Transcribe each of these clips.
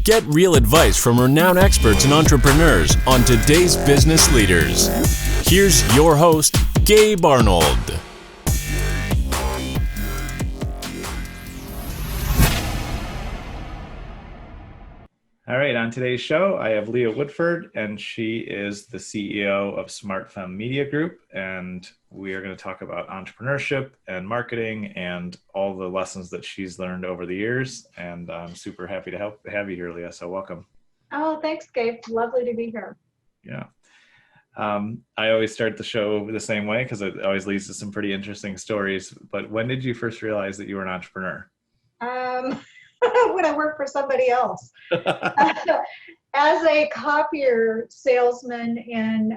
Get real advice from renowned experts and entrepreneurs on today's business leaders. Here's your host, Gabe Arnold. All right, on today's show, I have Lea Woodford, and she is the CEO of SmartFem Media Group, and we are going to talk about entrepreneurship and marketing and all the lessons that she's learned over the years, and I'm super happy to have you here, Lea, so welcome. Oh, thanks, Gabe. Lovely to be here. Yeah. I always start the show the same way because it always leads to some pretty interesting stories, but when did you first realize that you were an entrepreneur? When I worked for somebody else. As a copier salesman in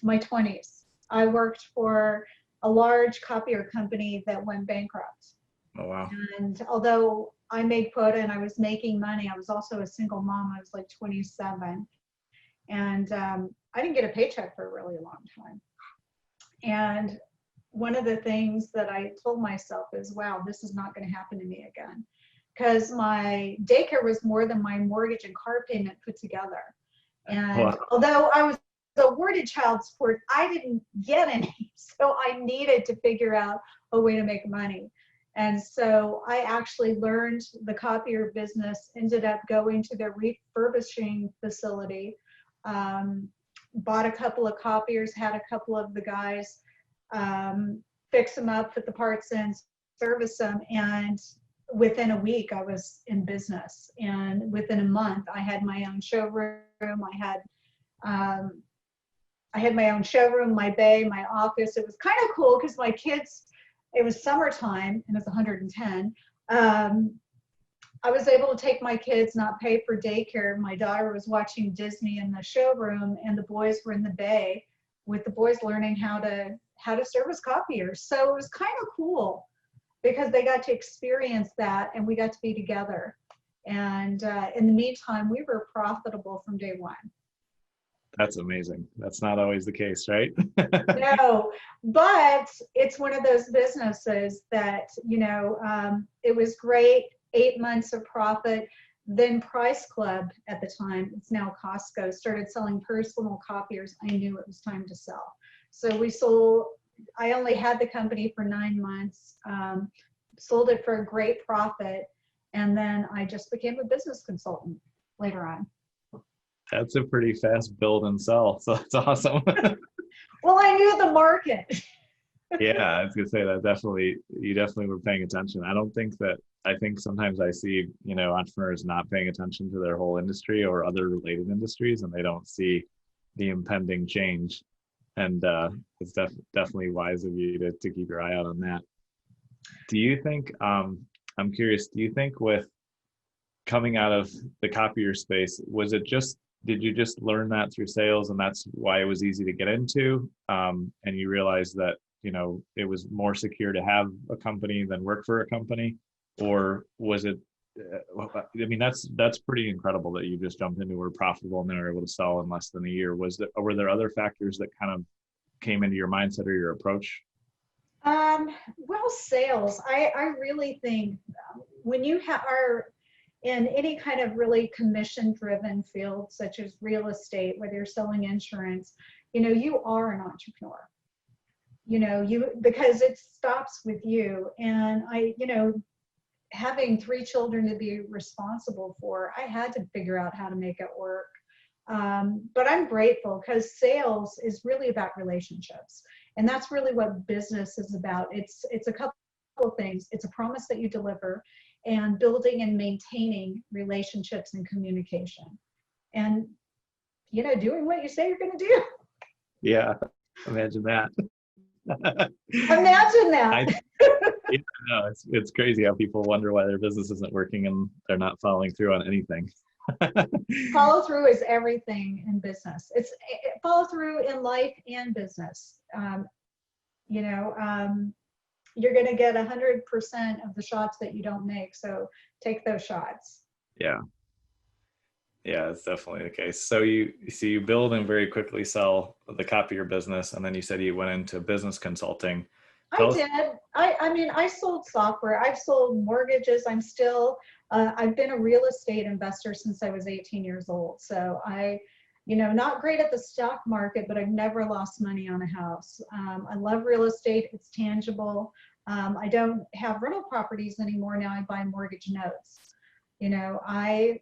my 20s, I worked for a large copier company that went bankrupt. Oh, wow. And although I made quota and I was making money, I was also a single mom. I was like 27. And I didn't get a paycheck for a really long time. And one of the things that I told myself is, wow, this is not going to happen to me again. Because my daycare was more than my mortgage and car payment put together. And wow. Although I was awarded child support, I didn't get any. So I needed to figure out a way to make money. And so I actually learned the copier business, ended up going to their refurbishing facility, bought a couple of copiers, had a couple of the guys fix them up, put the parts in, service them, and within a week, I was in business, and within a month, I had my own showroom. I had my own showroom, my bay, my office. It was kind of cool because my kids, it was summertime and it was 110. I was able to take my kids, not pay for daycare. My daughter was watching Disney in the showroom, and the boys were in the bay with the boys learning how to service copiers. So it was kind of cool, because they got to experience that and we got to be together. And in the meantime, we were profitable from day one. That's amazing. That's not always the case, right? No, but it's one of those businesses that, it was great, 8 months of profit. Then Price Club at the time, it's now Costco, started selling personal copiers. I knew it was time to sell. So I only had the company for 9 months, sold it for a great profit, and then I just became a business consultant later on. That's a pretty fast build and sell, so that's awesome. Well, I knew the market. Yeah, I was gonna say that you definitely were paying attention. I think sometimes I see, entrepreneurs not paying attention to their whole industry or other related industries, and they don't see the impending change. And it's definitely wise of you to keep your eye out on that. Do you think, I'm curious, do you think with coming out of the copier space, did you just learn that through sales and that's why it was easy to get into? And you realized that, it was more secure to have a company than work for a company? Or was it, that's pretty incredible that you just jumped into, were profitable and then were able to sell in less than a year. Were there other factors that kind of came into your mindset or your approach? Well, sales, I really think when you are in any kind of really commission-driven field, such as real estate, whether you're selling insurance, you are an entrepreneur. Because it stops with you. And having 3 children to be responsible for, I had to figure out how to make it work. But I'm grateful because sales is really about relationships. And that's really what business is about. It's a couple of things. It's a promise that you deliver, and building and maintaining relationships and communication. And, doing what you say you're going to do. Yeah, imagine that. Imagine that. No, it's crazy how people wonder why their business isn't working and they're not following through on anything. Follow through is everything in business. It's follow through in life and business. You're going to get 100% of the shots that you don't make. So take those shots. Yeah. Yeah, that's definitely the case. So you build and very quickly sell the copier business, and then you said you went into business consulting. I did. I sold software. I've sold mortgages. I'm still I've been a real estate investor since I was 18 years old. So not great at the stock market, but I've never lost money on a house. I love real estate. It's tangible. I don't have rental properties anymore. Now I buy mortgage notes. I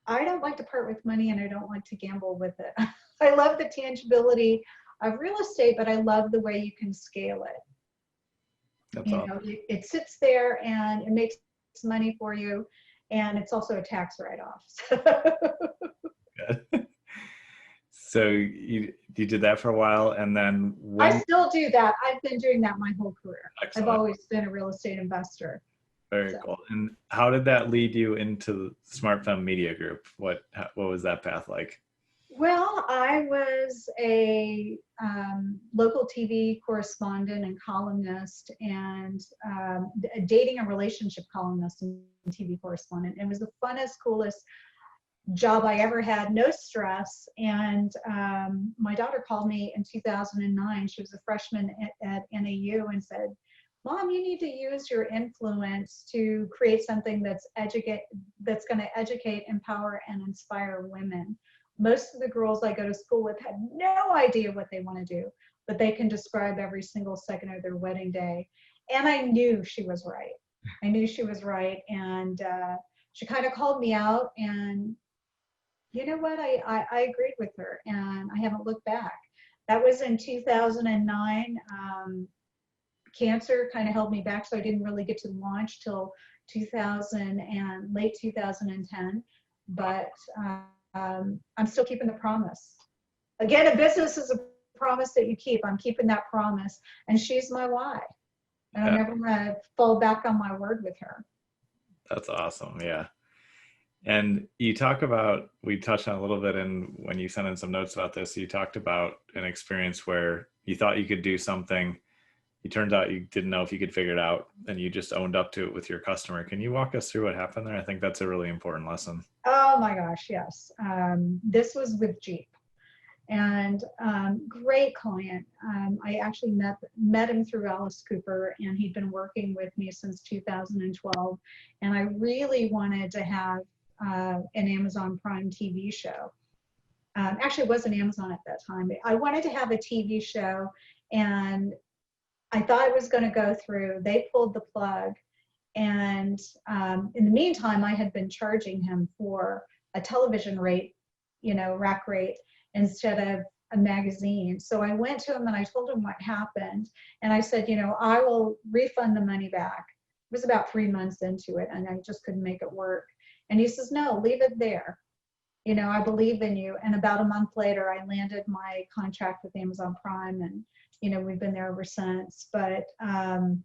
don't like to part with money, and I don't like to gamble with it. I love the tangibility of real estate, but I love the way you can scale it. That's awesome. It sits there and it makes money for you, and it's also a tax write-off. So you did that for a while, and then I still do that. I've been doing that my whole career. Excellent. I've always been a real estate investor. Very cool. And how did that lead you into SmartFem Media Group? What was that path like? Well, I was a local TV correspondent and columnist, and a dating and relationship columnist and TV correspondent. It was the funnest, coolest job I ever had, no stress. And my daughter called me in 2009. She was a freshman at NAU and said, "Mom, you need to use your influence to create something that's going to educate, empower, and inspire women. Most of the girls I go to school with have no idea what they want to do, but they can describe every single second of their wedding day." And I knew she was right. And she kind of called me out, and you know what? I agreed with her, and I haven't looked back. That was in 2009. Cancer kind of held me back, so I didn't really get to launch till late 2010. But I'm still keeping the promise. Again, a business is a promise that you keep. I'm keeping that promise, and she's my why. And I'm never gonna fall back on my word with her. That's awesome. Yeah. And we touched on a little bit, and when you sent in some notes about this, you talked about an experience where you thought you could do something. It turns out you didn't know if you could figure it out, and you just owned up to it with your customer. Can you walk us through what happened there? I think that's a really important lesson. Oh my gosh, yes. This was with Jeep, and great client. I actually met him through Alice Cooper, and he'd been working with me since 2012. And I really wanted to have an Amazon Prime TV show. Actually, it wasn't Amazon at that time, but I wanted to have a TV show, and I thought it was going to go through. They pulled the plug. And in the meantime, I had been charging him for a television rate, rack rate, instead of a magazine. So I went to him and I told him what happened. And I said, I will refund the money back. It was about 3 months into it, and I just couldn't make it work. And he says, "No, leave it there. I believe in you." And about a month later, I landed my contract with Amazon Prime, and we've been there ever since. But and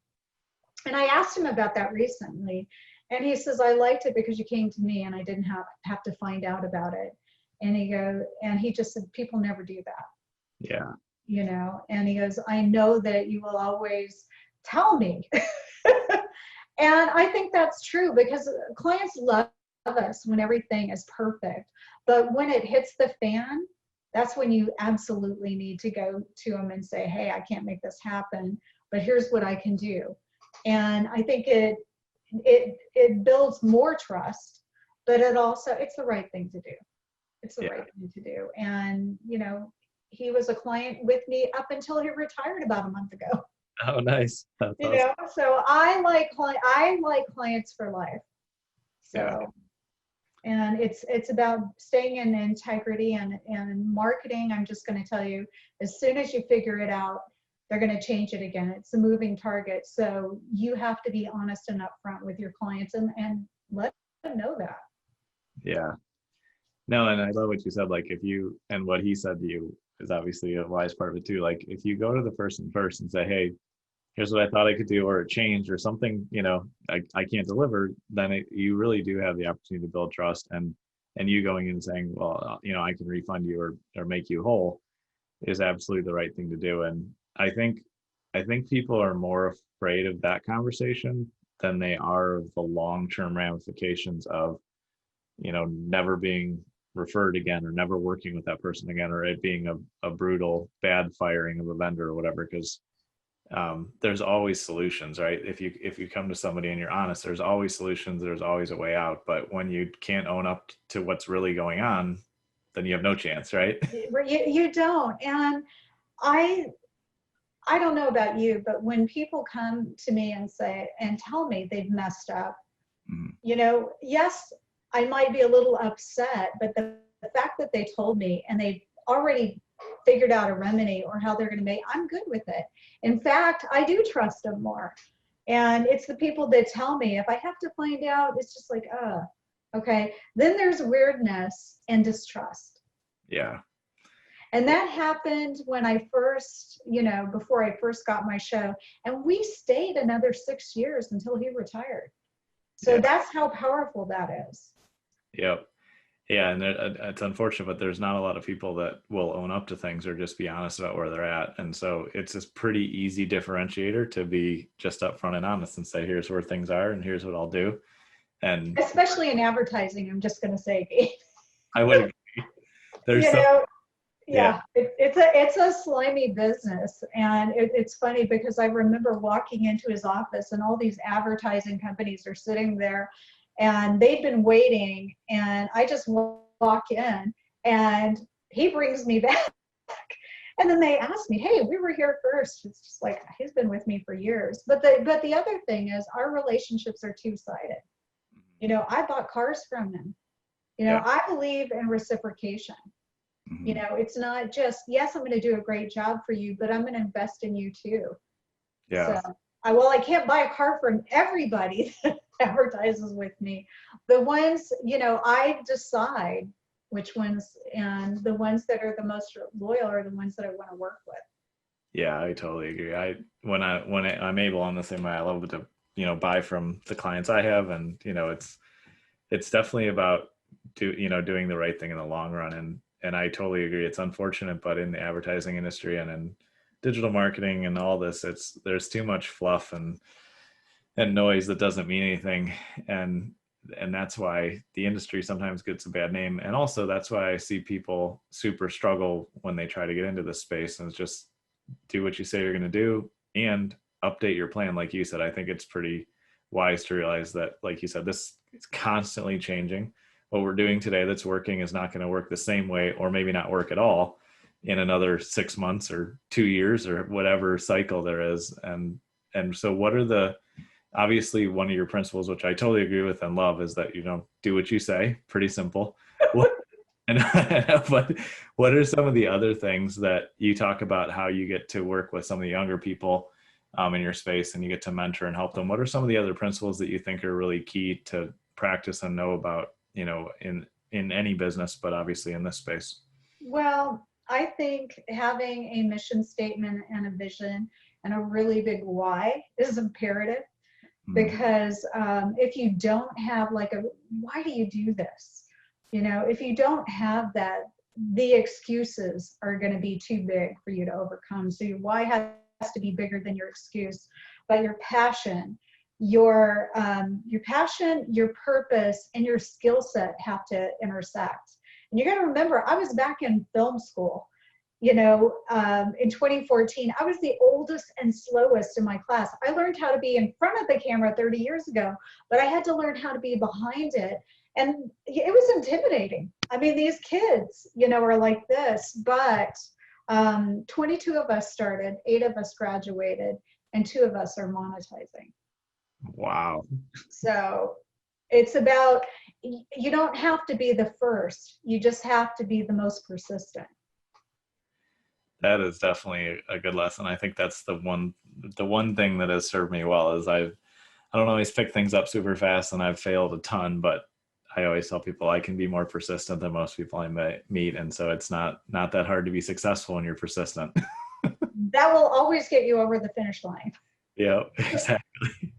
I asked him about that recently, and he says, "I liked it because you came to me, and I didn't have to find out about it." And he just said, "People never do that." Yeah. And he goes, "I know that you will always tell me." And I think that's true, because clients love us when everything is perfect. But when it hits the fan, that's when you absolutely need to go to them and say, "Hey, I can't make this happen, but here's what I can do." And I think it builds more trust, but it's the right thing to do. It's the right thing to do. And he was a client with me up until he retired about a month ago. Oh, nice. That's awesome. So I like clients for life. So. Yeah. And it's about staying in integrity and marketing. I'm just going to tell you, as soon as you figure it out, they're going to change it again. It's a moving target. So you have to be honest and upfront with your clients and let them know that. Yeah. No, and I love what you said. Like, and what he said to you is obviously a wise part of it too. Like, if you go to the person first and say, "Hey, here's what I thought I could do," or it changed, or something, I can't deliver, then you really do have the opportunity to build trust. And you going in and saying, "Well, I can refund you or make you whole," is absolutely the right thing to do. And I think people are more afraid of that conversation than they are of the long-term ramifications of, never being referred again, or never working with that person again, or it being a brutal, bad firing of a vendor or whatever. Because there's always solutions, right? If you come to somebody and you're honest, there's always solutions. There's always a way out. But when you can't own up to what's really going on, then you have no chance, right? You don't. And I I don't know about you, but when people come to me and say and tell me they've messed up, Mhm. yes, I might be a little upset, but the fact that they told me and they already figured out a remedy or how they're going to make, I'm good with it. In fact, I do trust them more. And it's the people that tell me, if I have to find out, it's just like, okay. Then there's weirdness and distrust. Yeah. And that happened when I first, before I first got my show. And we stayed another 6 years until he retired. So Yeah. that's how powerful that is. Yep. Yeah. And it's unfortunate, but there's not a lot of people that will own up to things or just be honest about where they're at. And so it's this pretty easy differentiator to be just upfront and honest and say, here's where things are and here's what I'll do. And especially in advertising, I'm just going to say, I would agree. There's yeah, it's a slimy business. And it's funny because I remember walking into his office and all these advertising companies are sitting there and they've been waiting, and I just walk in and he brings me back. And then they ask me, hey, we were here first. It's just like, he's been with me for years. But the other thing is our relationships are two-sided. I bought cars from him. I believe in reciprocation. Mm-hmm. It's not just, yes, I'm going to do a great job for you, but I'm going to invest in you too. Yeah. So, I can't buy a car from everybody that advertises with me. The ones, I decide which ones, and the ones that are the most loyal are the ones that I want to work with. Yeah, I totally agree. When I'm able on the same way, I love to, buy from the clients I have. And, it's definitely about doing the right thing in the long run. And I totally agree. It's unfortunate, but in the advertising industry and in digital marketing and all this, there's too much fluff and noise that doesn't mean anything. And that's why the industry sometimes gets a bad name. And also that's why I see people super struggle when they try to get into this space, and it's just do what you say you're going to do and update your plan. Like you said, I think it's pretty wise to realize that, like you said, this is constantly changing. What we're doing today that's working is not going to work the same way, or maybe not work at all in another 6 months or 2 years or whatever cycle there is. And so what are obviously one of your principles, which I totally agree with and love, is that, do what you say. Pretty simple. But what are some of the other things that you talk about, how you get to work with some of the younger people in your space and you get to mentor and help them? What are some of the other principles that you think are really key to practice and know about, in any business, but obviously in this space? Well, I think having a mission statement and a vision and a really big why is imperative. Because if you don't have why do you do this? If you don't have that, the excuses are going to be too big for you to overcome. So your why has to be bigger than your excuse. But your passion, your purpose, and your skill set have to intersect. And you got to remember, I was back in film school. In 2014, I was the oldest and slowest in my class. I learned how to be in front of the camera 30 years ago, but I had to learn how to be behind it. And it was intimidating. I mean, these kids, are like this, but 22 of us started, 8 of us graduated, and 2 of us are monetizing. Wow. So it's about, you don't have to be the first, you just have to be the most persistent. That is definitely a good lesson. I think that's the one thing that has served me well is I don't always pick things up super fast, and I've failed a ton, but I always tell people I can be more persistent than most people I meet. And so it's not that hard to be successful when you're persistent. That will always get you over the finish line. Yeah, exactly.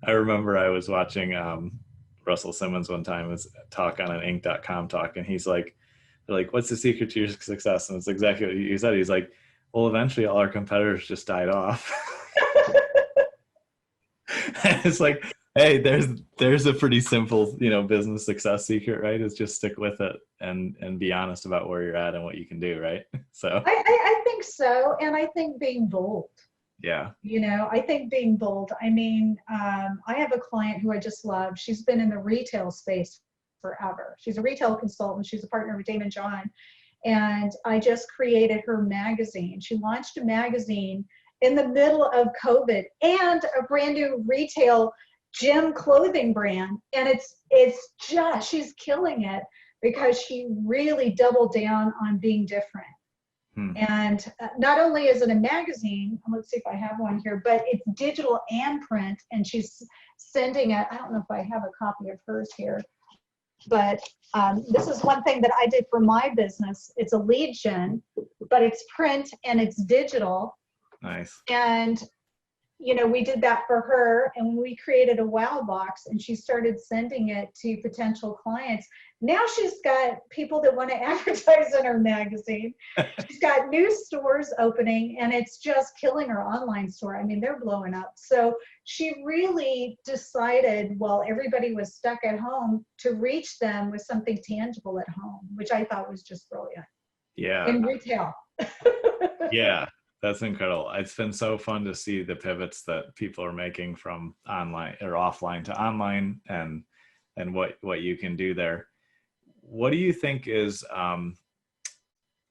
I remember I was watching Russell Simmons one time was talk on an Inc.com talk, and he's like, they're like, what's the secret to your success? And it's exactly what you said. He's like, well, eventually all our competitors just died off. It's like, hey, there's a pretty simple, business success secret, right? Is just stick with it and be honest about where you're at and what you can do, right? So I think so. And I think being bold. Yeah. I think being bold. I mean, I have a client who I just love. She's been in the retail space forever. She's a retail consultant. She's a partner with Damon John. And I just created her magazine. She launched a magazine in the middle of COVID and a brand new retail gym clothing brand. And it's just, she's killing it because she really doubled down on being different. And not only is it a magazine, let's see if I have one here, but it's digital and print. And she's sending it, I don't know if I have a copy of hers here, but this is one thing that I did for my business. It's a lead gen, but it's print and it's digital. Nice. And we did that for her, and we created a wow box, and she started sending it to potential clients. Now she's got people that want to advertise in her magazine. She's got new stores opening, and it's just killing her online store. I mean, they're blowing up. So she really decided, while everybody was stuck at home, to reach them with something tangible at home, which I thought was just brilliant. Yeah. In retail. Yeah. That's incredible. It's been so fun to see the pivots that people are making from online or offline to online, and what you can do there. What do you think is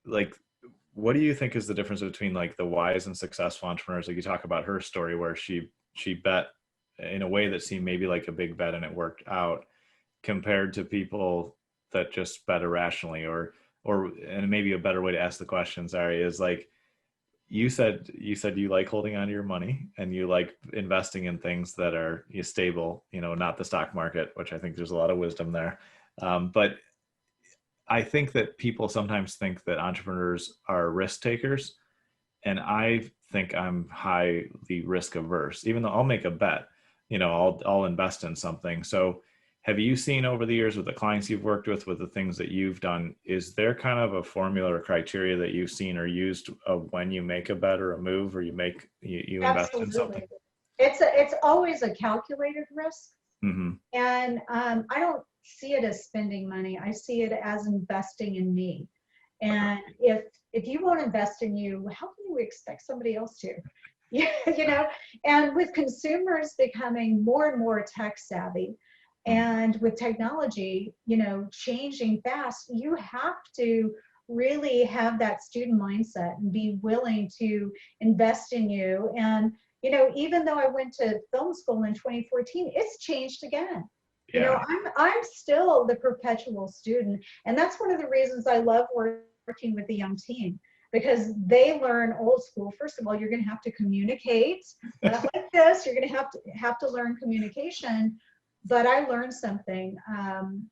what do you think is the difference between like the wise and successful entrepreneurs? Like you talk about her story where she bet in a way that seemed maybe like a big bet and it worked out, compared to people that just bet irrationally, or and maybe a better way to ask the question, sorry, is like, you said you like holding on to your money and you like investing in things that are stable, not the stock market, which I think there's a lot of wisdom there. But I think that people sometimes think that entrepreneurs are risk takers. And I think I'm highly risk averse, even though I'll make a bet, I'll invest in something. So have you seen over the years with the clients you've worked with the things that you've done, is there kind of a formula or criteria that you've seen or used of when you make a bet or a move, or you invest in something? It's always a calculated risk. Mm-hmm. And I don't see it as spending money. I see it as investing in me. And if you won't invest in you, how can you expect somebody else to? And with consumers becoming more and more tech savvy, and with technology, changing fast, you have to really have that student mindset and be willing to invest in you. And, even though I went to film school in 2014, it's changed again. Yeah. I'm still the perpetual student. And that's one of the reasons I love working with the young team, because they learn old school. First of all, you're going to have to communicate. Not like this. You're going to have to learn communication. But I learned something.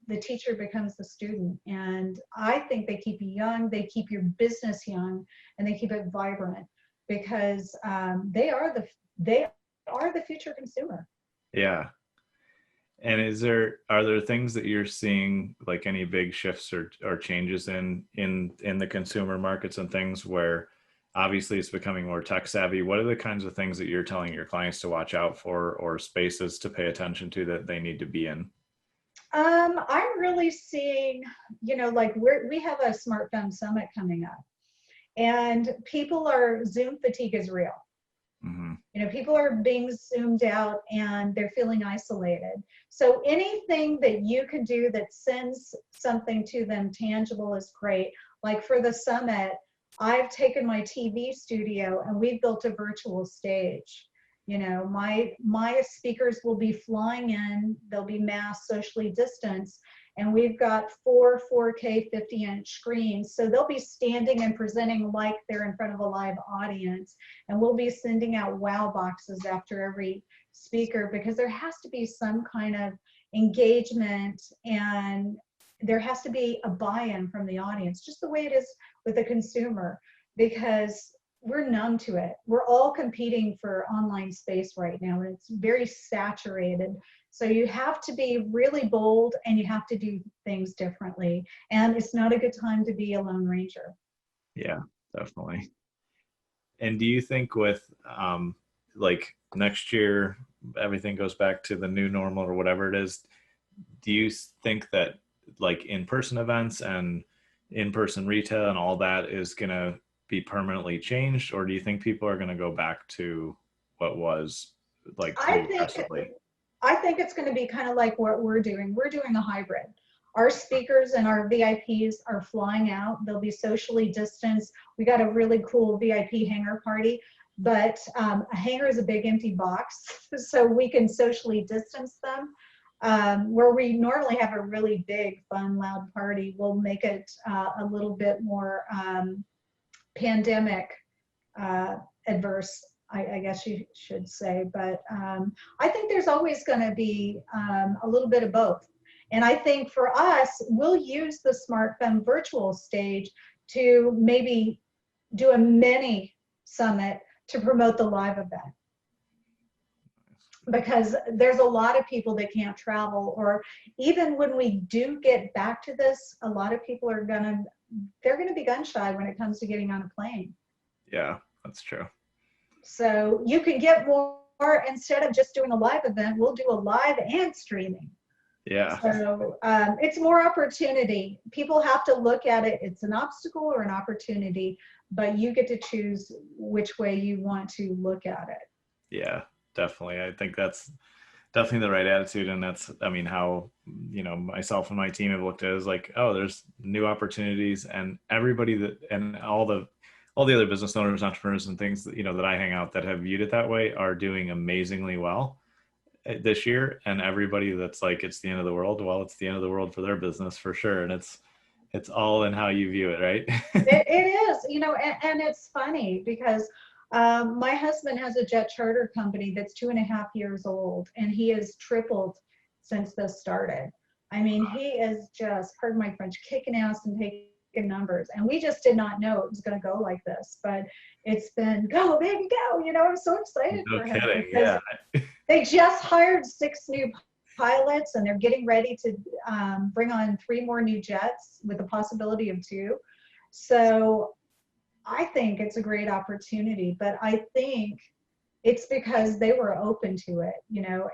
The teacher becomes the student, and I think they keep you young, they keep your business young, and they keep it vibrant, because they are the future consumer. Yeah. And are there things that you're seeing, like any big shifts or changes in the consumer markets and things where obviously it's becoming more tech savvy? What are the kinds of things that you're telling your clients to watch out for, or spaces to pay attention to that they need to be in? I'm really seeing, like we have a SmartFem Summit coming up, and Zoom fatigue is real. Mm-hmm. People are being zoomed out and they're feeling isolated. So anything that you can do that sends something to them tangible is great. Like for the summit, I've taken my TV studio and we've built a virtual stage. My speakers will be flying in, they'll be masked, socially distanced, and we've got 4K 50-inch screens. So they'll be standing and presenting like they're in front of a live audience. And we'll be sending out wow boxes after every speaker, because there has to be some kind of engagement, and there has to be a buy-in from the audience, just the way it is with the consumer, because we're numb to it. We're all competing for online space right now, and it's very saturated. So you have to be really bold, and you have to do things differently. And it's not a good time to be a lone ranger. Yeah, definitely. And do you think with like next year, everything goes back to the new normal or whatever it is, do you think that like in-person events and in-person retail and all that is going to be permanently changed, or do you think people are going to go back to what was like I pretty think aggressively? I think it's going to be kind of like what we're doing. We're doing a hybrid. Our speakers and our VIPs are flying out. They'll be socially distanced. We got a really cool VIP hangar party, but a hangar is a big empty box, so we can socially distance them. Where we normally have a really big, fun, loud party, we'll make it a little bit more pandemic adverse, I guess you should say. But I think there's always going to be a little bit of both. And I think for us, we'll use the SmartFem virtual stage to maybe do a mini summit to promote the live event. Because there's a lot of people that can't travel, or even when we do get back to this, a lot of people are they're gonna be gun shy when it comes to getting on a plane. Yeah, that's true. So you can get more, instead of just doing a live event, we'll do a live and streaming. Yeah. So it's more opportunity. People have to look at it. It's an obstacle or an opportunity, but you get to choose which way you want to look at it. Yeah, definitely. I think that's definitely the right attitude. And that's, I mean, how, myself and my team have looked at it as like, oh, there's new opportunities, and everybody that, and all the other business owners, entrepreneurs and things that, that I hang out that have viewed it that way are doing amazingly well this year. And everybody that's like, it's the end of the world. Well, it's the end of the world for their business for sure. And it's all in how you view it, right? It is, and it's funny because my husband has a jet charter company that's 2.5 years old, and he has tripled since this started. I mean, he is just, pardon my French, kicking ass and taking numbers. And we just did not know it was going to go like this, but it's been go, baby, go. I'm so excited for him. No kidding, yeah. They just hired 6 new pilots, and they're getting ready to bring on 3 more new jets with the possibility of 2. So I think it's a great opportunity, but I think it's because they were open to it,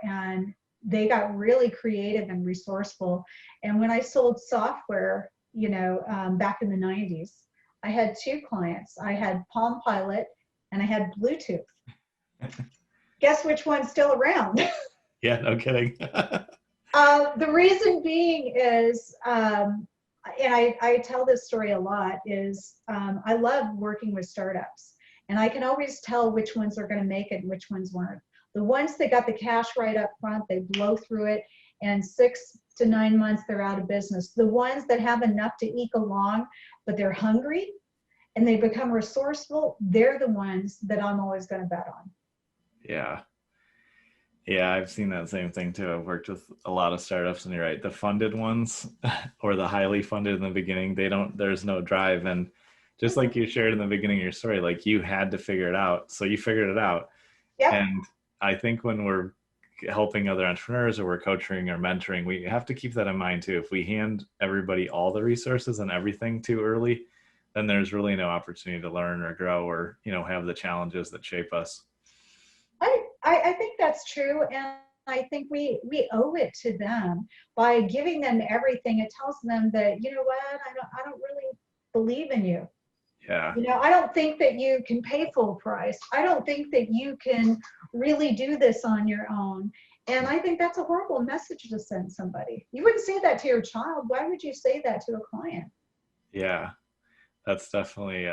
and they got really creative and resourceful. And when I sold software, back in the 90s, I had 2 clients. I had Palm Pilot and I had Bluetooth. Guess which one's still around? Yeah, no kidding. The reason being is, and I tell this story a lot, is I love working with startups, and I can always tell which ones are going to make it and which ones weren't. The ones that got the cash right up front, they blow through it, and 6 to 9 months they're out of business. The ones that have enough to eke along, but they're hungry and they become resourceful, they're the ones that I'm always going to bet on. Yeah. Yeah, I've seen that same thing too. I've worked with a lot of startups, and you're right. The funded ones or the highly funded in the beginning, there's no drive. And just like you shared in the beginning of your story, like you had to figure it out. So you figured it out. Yep. And I think when we're helping other entrepreneurs or we're coaching or mentoring, we have to keep that in mind too. If we hand everybody all the resources and everything too early, then there's really no opportunity to learn or grow or, have the challenges that shape us. I think that's true, and I think we owe it to them by giving them everything. It tells them that, you know what, I don't really believe in you. Yeah. I don't think that you can pay full price. I don't think that you can really do this on your own. And I think that's a horrible message to send somebody. You wouldn't say that to your child. Why would you say that to a client? Yeah, that's definitely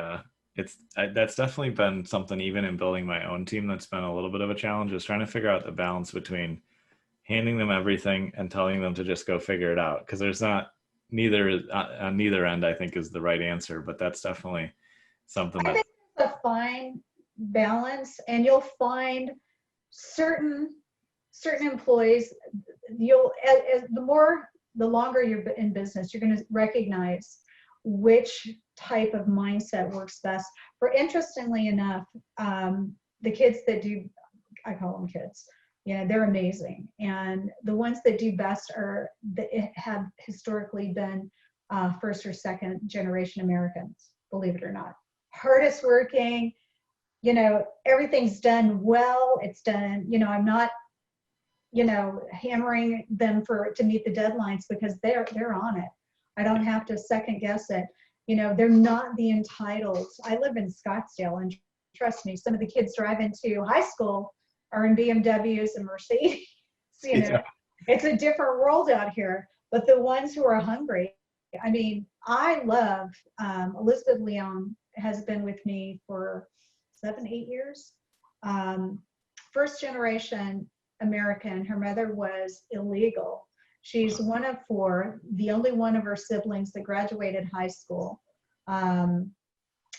that's definitely been something, even in building my own team, that's been a little bit of a challenge, is trying to figure out the balance between handing them everything and telling them to just go figure it out. Because there's not on neither end, I think, is the right answer, but that's definitely something I think it's a fine balance, and you'll find certain employees, the longer you're in business, you're going to recognize which type of mindset works best. For, interestingly enough, the kids that do, I call them kids, they're amazing. And the ones that do best have historically been first or second generation Americans, believe it or not. Hardest working, everything's done well. It's done, I'm not, hammering them to meet the deadlines, because they're on it. I don't have to second guess it. You know, they're not the entitled. I live in Scottsdale, and trust me, some of the kids driving to high school are in BMWs and Mercedes. You know, it's a different world out here. But the ones who are hungry, I mean, I love Elizabeth Leon has been with me for 7, 8 years. First generation American. Her mother was illegal. She's one of 4, the only one of her siblings that graduated high school.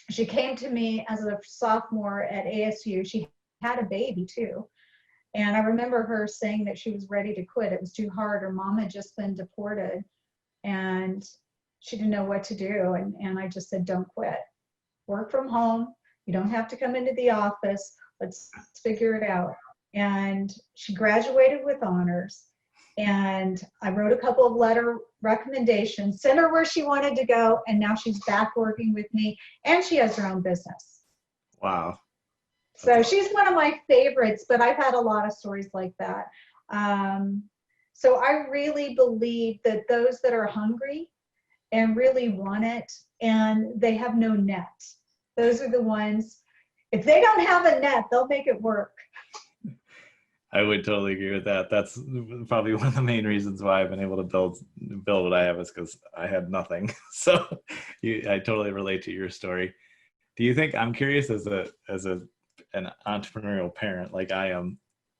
She came to me as a sophomore at ASU. She had a baby too. And I remember her saying that she was ready to quit. It was too hard. Her mom had just been deported and she didn't know what to do. And I just said, don't quit. Work from home. You don't have to come into the office. Let's figure it out. And she graduated with honors. And I wrote a couple of letter recommendations, sent her where she wanted to go, and now she's back working with me, and she has her own business. Wow. So she's one of my favorites, but I've had a lot of stories like that. So I really believe that those that are hungry and really want it, and they have no net, those are the ones, if they don't have a net, they'll make it work. I would totally agree with that. That's probably one of the main reasons why I've been able to build what I have, is because I had nothing. So I totally relate to your story. Do you think, I'm curious, as an entrepreneurial parent like I am,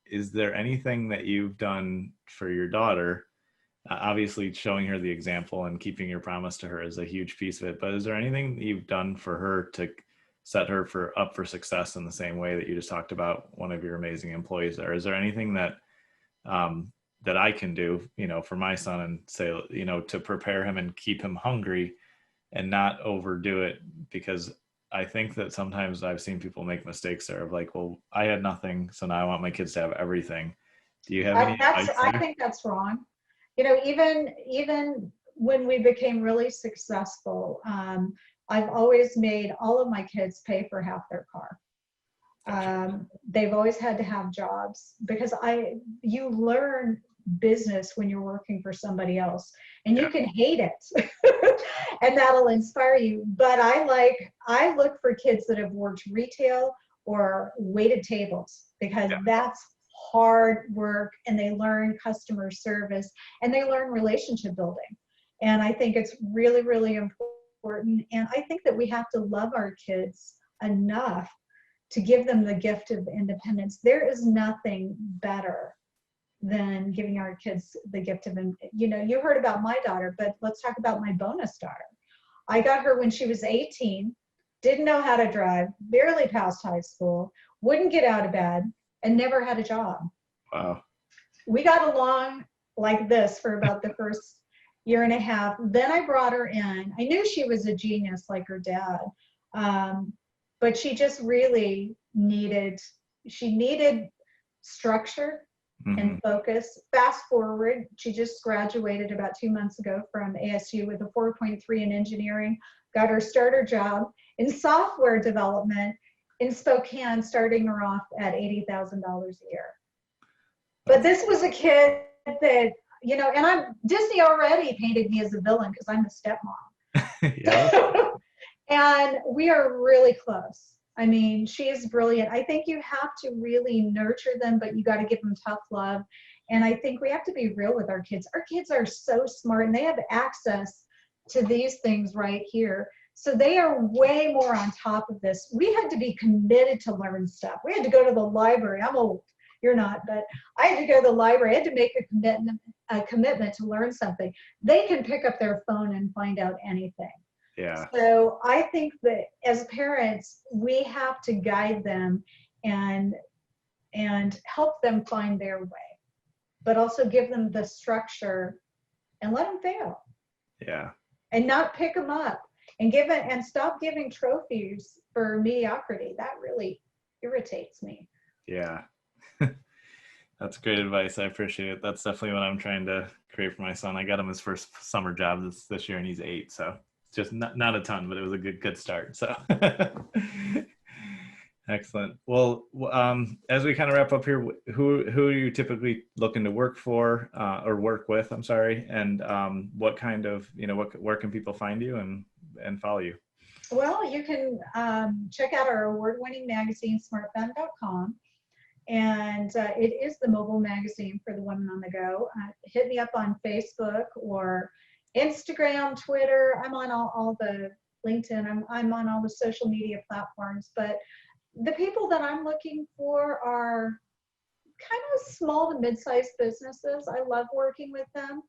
is there anything that you've done for your daughter? Obviously showing her the example and keeping your promise to her is a huge piece of it, but is there anything that you've done for her to set her up for success in the same way that you just talked about one of your amazing employees there? Is there anything that that I can do, you know, for my son, and say, you know, to prepare him and keep him hungry and not overdo it? Because I think that sometimes I've seen people make mistakes there of like, well, I had nothing, so now I want my kids to have everything. Do you have any advice there? I think that's wrong. You know, even when we became really successful, I've always made all of my kids pay for half their car. They've always had to have jobs, because you learn business when you're working for somebody else, and you can hate it and that'll inspire you. But I look for kids that have worked retail or waited tables, because that's hard work, and they learn customer service and they learn relationship building. And I think it's really, really important. And I think that we have to love our kids enough to give them the gift of independence. There is nothing better than giving our kids the gift of, you know, you heard about my daughter, but let's talk about my bonus daughter. I got her when she was 18, didn't know how to drive, barely passed high school, wouldn't get out of bed, and never had a job. Wow. We got along like this for about the first year and a half. Then I brought her in. I knew she was a genius like her dad, but she just really needed structure and focus. Fast forward, she just graduated about 2 months ago from ASU with a 4.3 in engineering, got her starter job in software development in Spokane, starting her off at $80,000 a year. But this was a kid that, you know, and Disney already painted me as a villain because I'm a stepmom. And we are really close. I mean, she is brilliant. I think you have to really nurture them, but you got to give them tough love. And I think we have to be real with our kids. Our kids are so smart, and they have access to these things right here. So they are way more on top of this. We had to be committed to learn stuff. We had to go to the library. I'm old. You're not, but I had to go to the library. I had to make a commitment to learn something. They can pick up their phone and find out anything. Yeah. So I think that as parents, we have to guide them and help them find their way, but also give them the structure and let them fail. Yeah. And not pick them up and stop giving trophies for mediocrity. That really irritates me. Yeah. That's great advice. I appreciate it. That's definitely what I'm trying to create for my son. I got him his first summer job this year, and he's 8. So just not a ton, but it was a good start. So excellent. Well, as we kind of wrap up here, who are you typically looking to work for or work with? I'm sorry. And what kind of, where can people find you, and and follow you? Well, you can check out our award-winning magazine, SmartFem.com. And it is the mobile magazine for the women on the go. Hit me up on Facebook or Instagram, Twitter. I'm on all the LinkedIn. I'm on all the social media platforms. But the people that I'm looking for are kind of small to mid-sized businesses. I love working with them.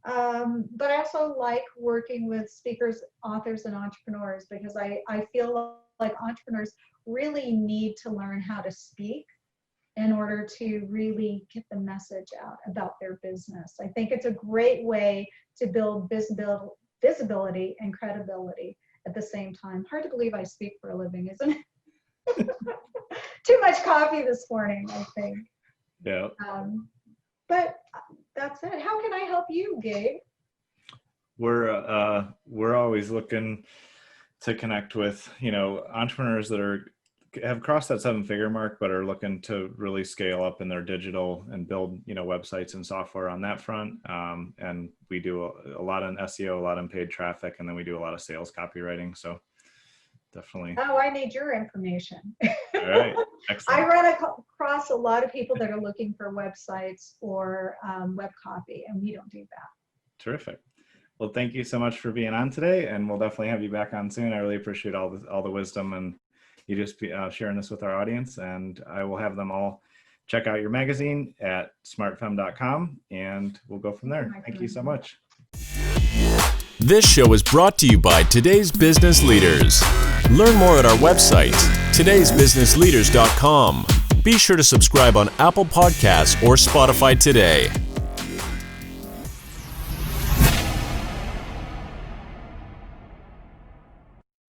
But I also like working with speakers, authors, and entrepreneurs, because I feel like entrepreneurs really need to learn how to speak in order to really get the message out about their business. I think it's a great way to build visibility and credibility at the same time. Hard to believe I speak for a living, isn't it? Too much coffee this morning, I think. Yeah. But that's it. How can I help you, Gabe? We're always looking to connect with, entrepreneurs that have crossed that 7-figure mark, but are looking to really scale up in their digital and build, websites and software on that front. And we do a lot in SEO, a lot in paid traffic, and then we do a lot of sales copywriting. So definitely. Oh, I need your information. All right. Excellent. I run across a lot of people that are looking for websites or web copy, and we don't do that. Terrific. Well, thank you so much for being on today, and we'll definitely have you back on soon. I really appreciate all the wisdom and you just sharing this with our audience, and I will have them all check out your magazine at smartfem.com, and we'll go from there. Thank you so much. This show is brought to you by Today's Business Leaders. Learn more at our website, todaysbusinessleaders.com. Be sure to subscribe on Apple Podcasts or Spotify today.